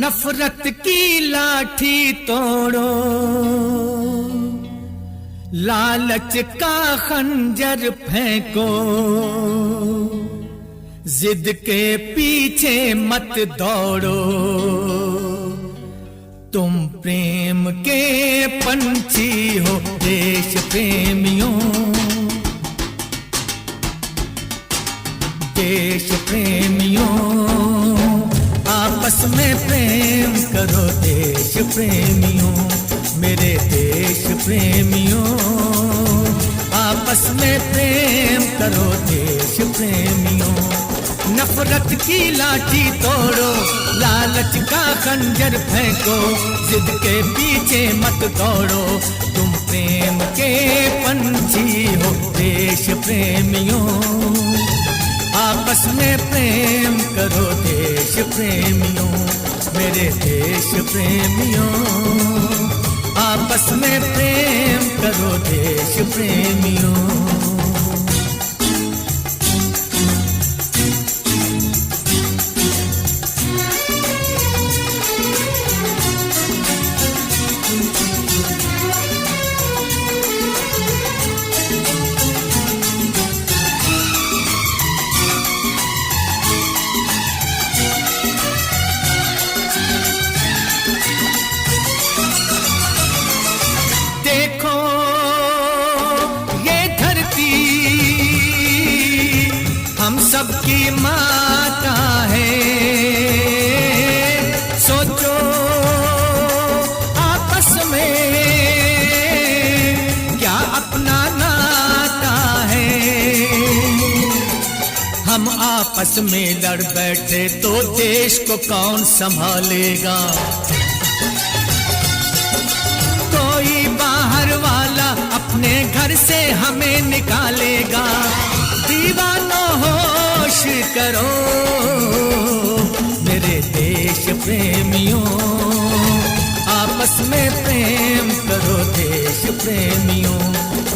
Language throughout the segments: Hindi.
नफरत की लाठी तोड़ो, लालच का खंजर फेंको, जिद के पीछे मत दौड़ो। तुम प्रेम के पंछी हो देश प्रेमियों, देश प्रेमियों, आपस में प्रेम करो देश प्रेमियों, मेरे देश प्रेमियों, आपस में प्रेम करो देश प्रेमियों। नफरत की लाठी तोड़ो, लालच का खंजर फेंको, जिद के पीछे मत दौड़ो। तुम प्रेम के पंछी हो देश प्रेमियों, आपस में प्रेम करो देश प्रेमियों, मेरे देश प्रेमियों, आपस में प्रेम करो देश प्रेमियों। सबकी माता है, सोचो आपस में क्या अपना नाता है। हम आपस में लड़ बैठे तो देश को कौन संभालेगा। कोई बाहर वाला अपने घर से हमें निकालेगा। दीवानों होश करो मेरे देश प्रेमियों, आपस में प्रेम करो देश प्रेमियों,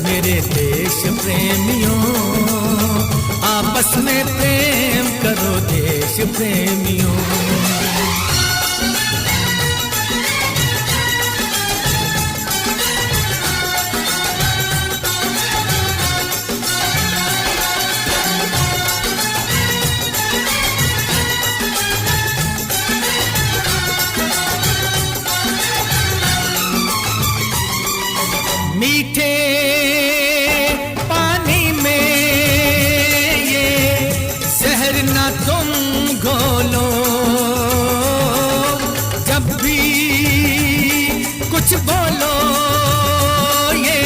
मेरे देश प्रेमियों, आपस में प्रेम करो देश प्रेमियों। मीठे पानी में ये जहर ना तुम घोलो, जब भी कुछ बोलो ये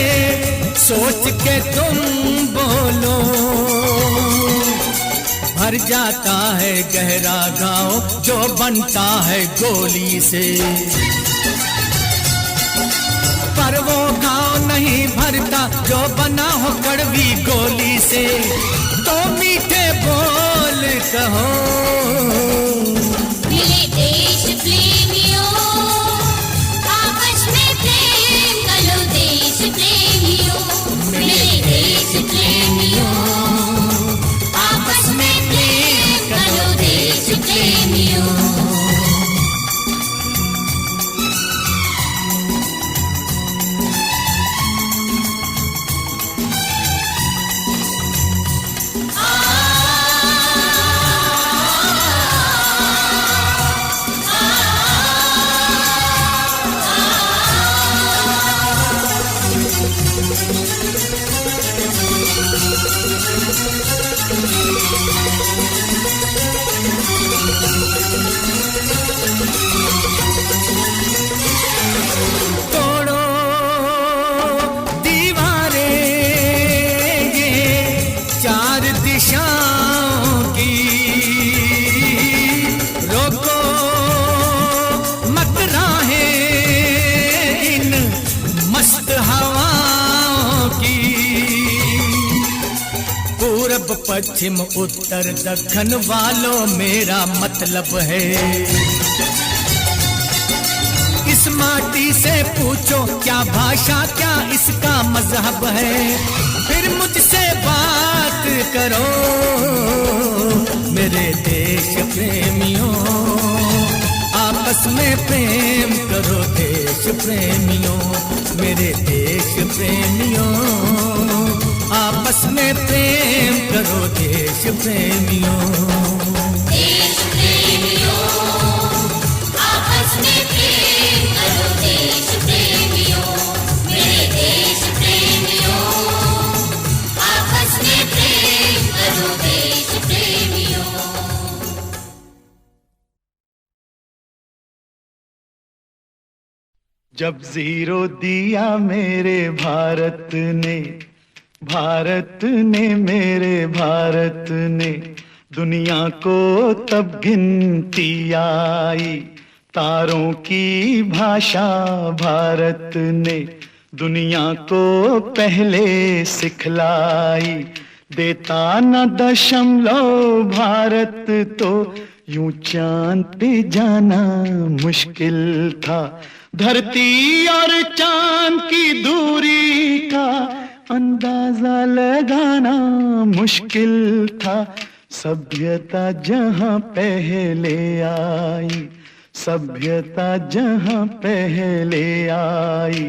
सोच के तुम बोलो। भर जाता है गहरा गाँव जो बनता है गोली से, पर वो गाँव नहीं भरता जो बना हो कड़वी गोली से। तो मीठे बोल कहो मेरे देश प्रेमियों, आपस में प्रेम करो देश प्रेमियों, मेरे देश प्रेमियों, आपस में प्रेम करो देश प्रेमियों। तोड़ो दीवारें ये चार दिशाओं की, रोको मत राहें इन मस्त हवाओं की। पूरब पश्चिम उत्तर दक्षिण वालों मेरा मतलब है, इस माटी से पूछो क्या भाषा क्या इसका मजहब है। फिर मुझसे बात करो मेरे देश प्रेमियों, आप आपस में प्रेम करो देश प्रेमियों, मेरे देश प्रेमियों। आपस में प्रेम करो देश प्रेमियों। देश प्रेमियों, आपस में प्रेम करो देश प्रेमियों, मेरे देश प्रेमियों। आपस में प्रेम करो देश प्रेमियों। जब जीरो दिया मेरे भारत ने, भारत ने मेरे भारत ने, दुनिया को तब गिनती आई। तारों की भाषा भारत ने दुनिया को पहले सिखलाई। देता न दशमलव भारत तो यूं चांद पे जाना मुश्किल था। धरती और चांद की दूरी का अंदाजा लगाना मुश्किल था। सभ्यता जहां पहले आई, सभ्यता जहां पहले आई,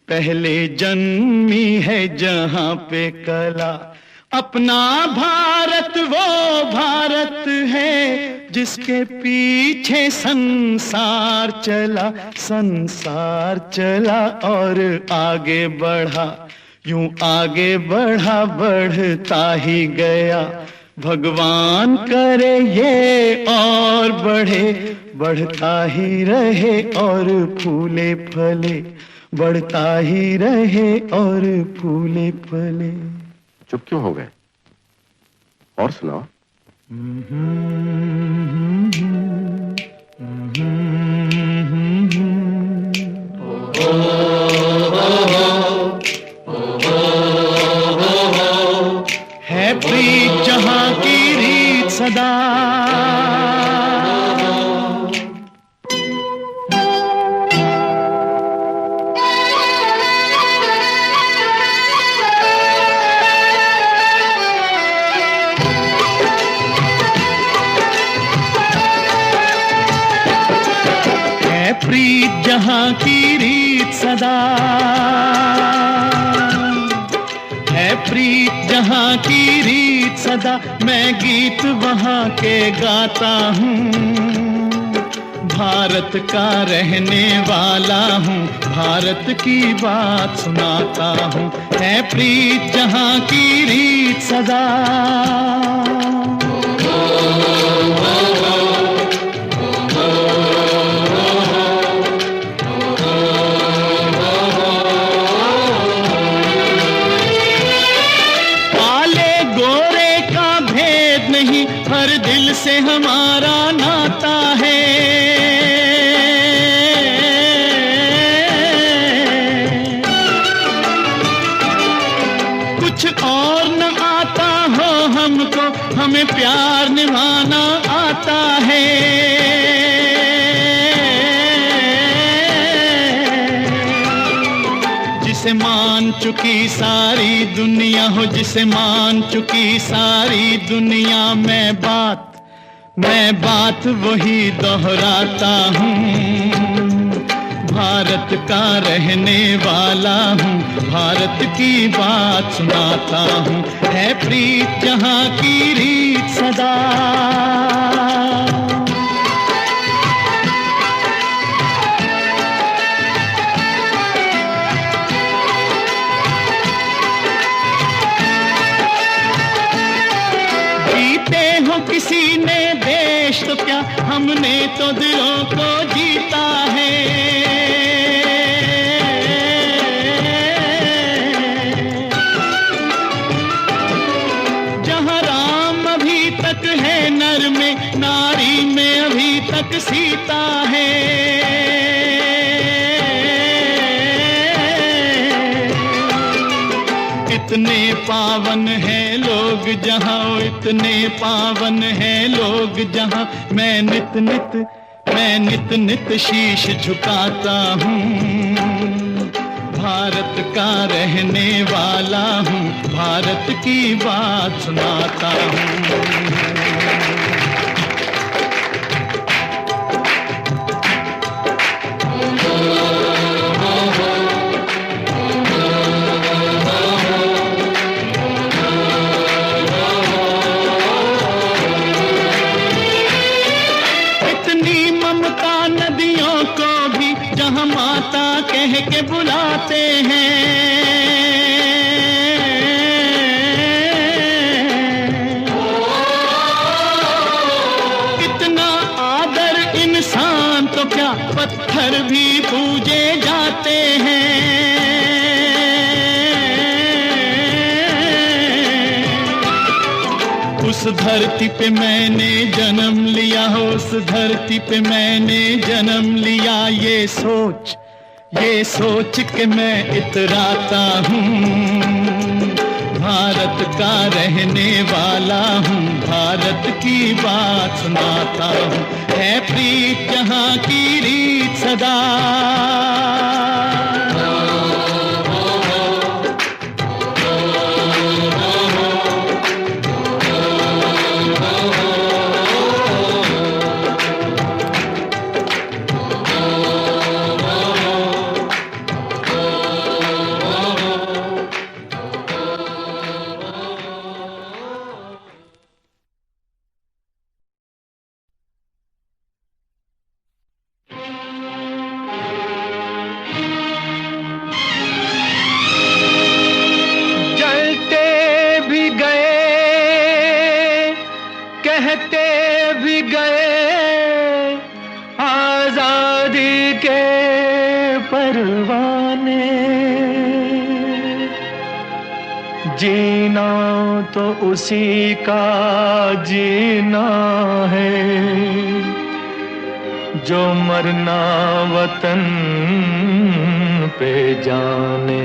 पहले जन्मी है जहां पे कला। अपना भारत वो भारत है जिसके पीछे संसार चला, संसार चला और आगे बढ़ा। यूं आगे बढ़ा, बढ़ता ही गया। भगवान करे ये और बढ़े, बढ़ता ही रहे और फूले फले, बढ़ता ही रहे और फूले फले। चुप क्यों हो गए? और सुनाओ। है प्रीत जहां की रीत सदा, प्रीत जहां की रीत सदा, है प्रीत जहां की रीत सदा। मैं गीत वहां के गाता हूँ, भारत का रहने वाला हूँ, भारत की बात सुनाता हूँ। है प्रीत जहां की रीत सदा। दिल से हमारा नाता है, कुछ और न आता हो हमको, हमें प्यार निभाना आता है। जिसे मान चुकी सारी दुनिया हो, जिसे मान चुकी सारी दुनिया, मैं बात वही दोहराता हूँ। भारत का रहने वाला हूँ, भारत की बात सुनाता हूँ। है प्रीत जहाँ की रीत सदा। किसी ने देश तो क्या, हमने तो दिलों को जीता है। जहाँ राम अभी तक है नर में, नारी में अभी तक सीता है। इतने पावन हैं लोग जहाँ, इतने पावन हैं लोग जहाँ, मैं नित नित शीश झुकाता हूँ। भारत का रहने वाला हूँ, भारत की बात सुनाता हूँ। कह के बुलाते हैं। इतना आदर इंसान तो क्या पत्थर भी पूजे जाते हैं। उस धरती पे मैंने जन्म लिया, उस धरती पे मैंने जन्म लिया, ये सोच के मैं इतराता हूँ। भारत का रहने वाला हूँ, भारत की बात सुनाता हूँ। है प्रीत जहाँ की रीत सदा, कहते भी गए आजादी के परवाने। जीना तो उसी का जीना है, जो मरना वतन पे जाने।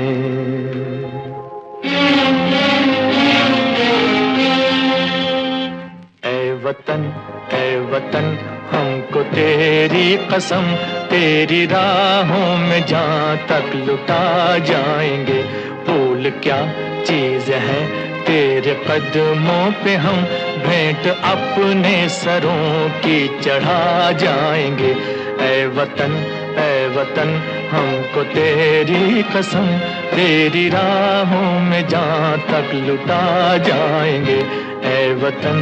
ऐ वतन हमको तेरी कसम, तेरी राहों में जहाँ तक लुटा जाएंगे। भूल क्या चीज है तेरे कदमों पे, हम भेंट अपने सरों की चढ़ा जाएंगे। ऐ वतन हमको तेरी कसम, तेरी राहों में जहाँ तक लुटा जाएंगे। ऐ वतन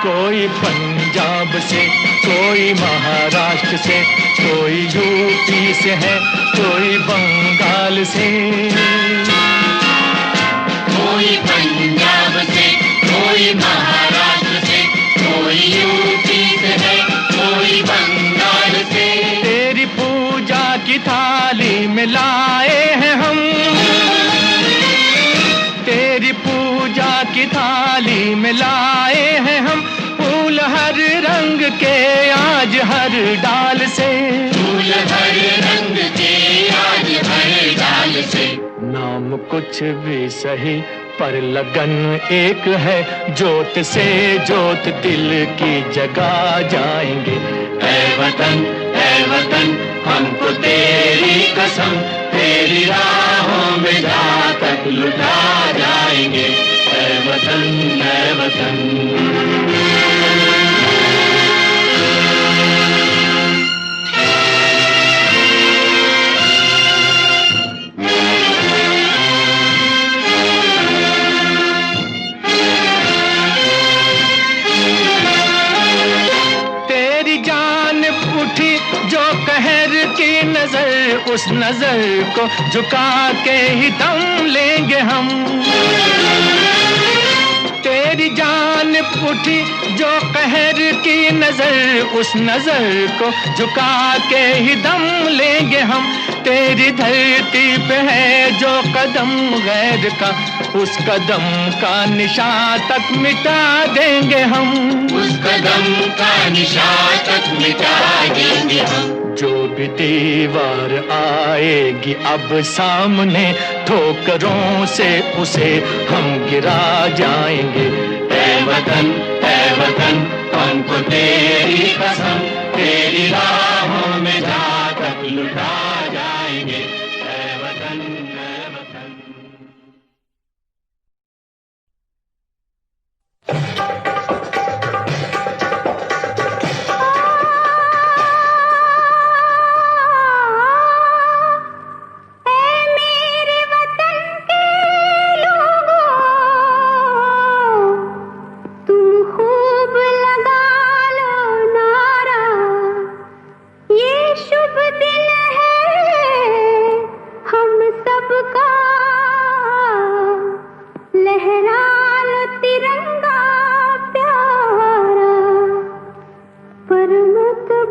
कोई पंजाब से, कोई महाराष्ट्र से, कोई यूपी से है, कोई बंगाल से। कोई पंजाब से, कोई महाराष्ट्र से, कोई यूपी से है, कोई बंगाल से। तेरी पूजा की थाली में लाए हैं हम, तेरी पूजा की थाली में लाए हैं हम। फूल हर रंग के आज हर डाल से, फूल हर रंग के आज हर डाल से। नाम कुछ भी सही पर लगन एक है, जोत से जोत दिल की जगा जाएंगे। ऐ वतन हमको तेरी कसम, तेरी राहों में जहाँ तक लुटा जाएंगे। ऐ वतन जो कहर की नजर, उस नजर को झुका के ही दम लेंगे हम। तेरी जान उठी जो कहर की नजर, उस नजर को झुका के ही दम लेंगे हम। तेरी धरती पे है जो कदम गैर का, उस कदम का निशान तक मिटा देंगे हम। उस कदम का निशान तक मिटा देंगे हम। जो भी दीवार आएगी अब सामने, ठोकरों से उसे हम गिरा जाएंगे। ऐ वतन हमको तेरी कसम, तेरी राहों में जहाँ तक लुटा जाएंगे। ऐ वतन मेरे वतन के लोगों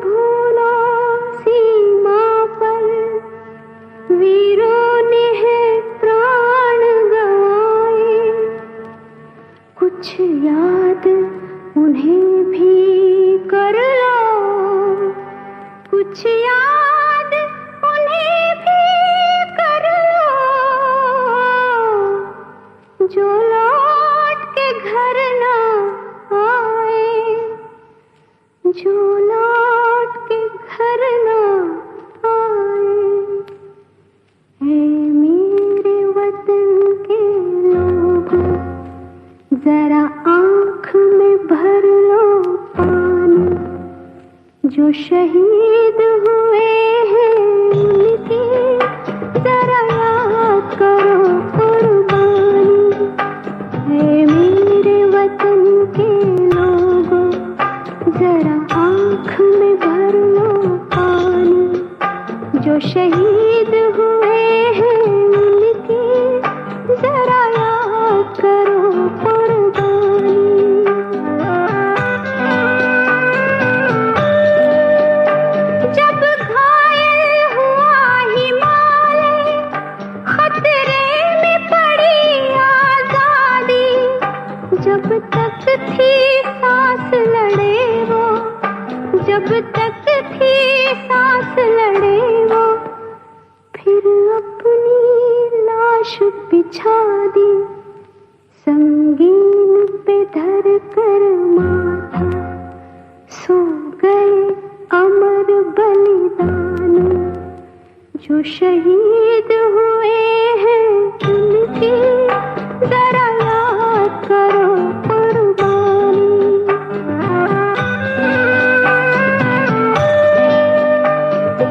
भूलो सीमा पर वीरों ने है प्राण गवाए, कुछ याद उन्हें भी कर लो, कुछ याद उन्हें भी कर लो, जो लौट के घर ना आए, जो लौट के घर ना आए। है मेरे वतन के लोगों, जरा आँख में भर लो पानी, जो शहीद हुए हैं उनकी जरा याद करो कुर्बानी। है मेरे वतन के लोगों, जरा आँख में भर लो पानी, जो शहीद हुए हैं उनकी जरा याद करो कुर्बानी। जब घायल हुआ हिमालय, खतरे में पड़ी आजादी, जब तक थी सांस लड़े वो, जब तक थी सांस लड़े वो, फिर अपनी लाश बिछा दी, संगीन पे धर कर माथा, सो गए अमर बलिदानी, जो शहीद हुए हैं उनकी जरा याद करो कुर्बानी।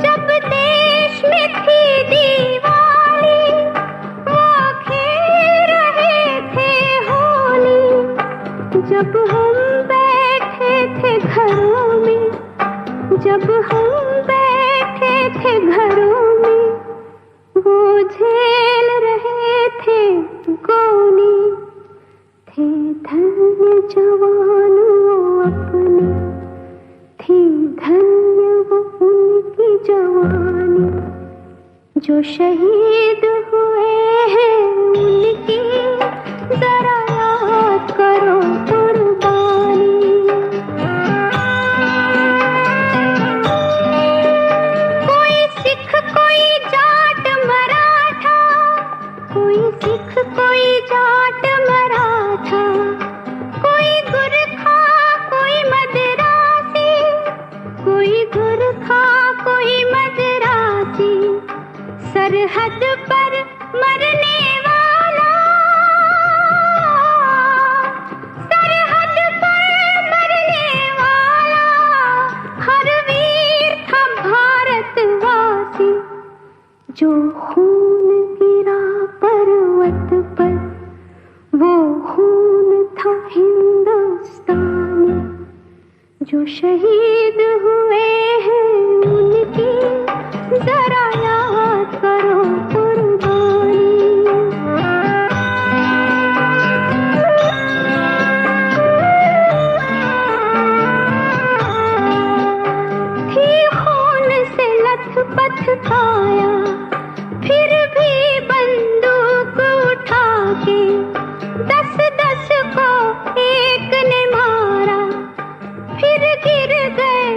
जब देश में थी दीवाली, वो खेल रहे थे होली, जब हम बैठे थे घरों में, जब हम बैठे थे घरों में, वो झेल रहे थे गोली, थे धन्य जवान वो अपने, थी धन्य वो उनकी जवानी, जो शहीद हुए हैं उनकी जरा याद करो कुर्बानी। कोई सिख कोई जाट मराठा, कोई सिख कोई जाट मराठा, कोई गुरखा कोई मदरासी, कोई गुरखा कोई मदरासी, सरहद पर मरने वाला, सरहद पर मरने वाला, हर वीर था भारतवासी, जो खून गिरा पर्वत पर, वो खून था हिंदुस्तानी, जो शहीद हुए हैं उनकी जरा याद करो कुर्बानी। थी खून से लथपथ काया, फिर भी बंदूक उठा के 10-10 को एक ने मारा, फिर गिर गए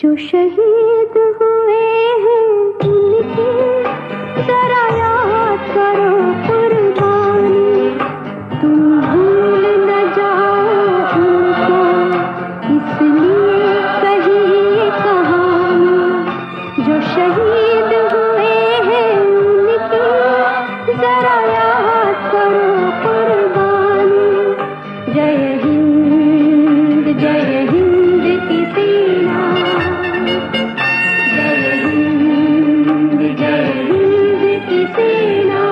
जो शहीद हुए हैं उनकी जरा याद करो कुर्बानी, तुम भूल न जाओ उनको, इसलिए कही ये कहानी। जो शहीद हुए हैं उनकी जरा याद करो कुर्बानी। जय हिंद की सेना, जय हिंद की सेना,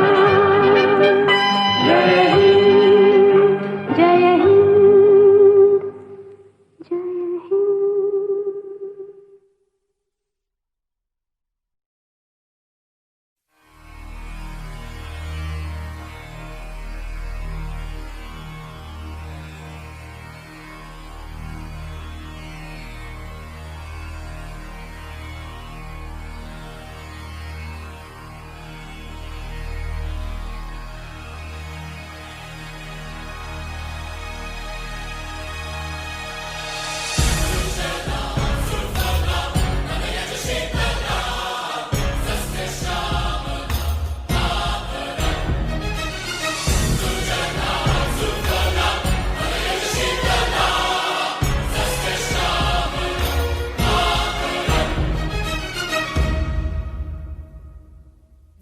जय हिंद, जय हिंद, जय हिंद।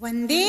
वंदे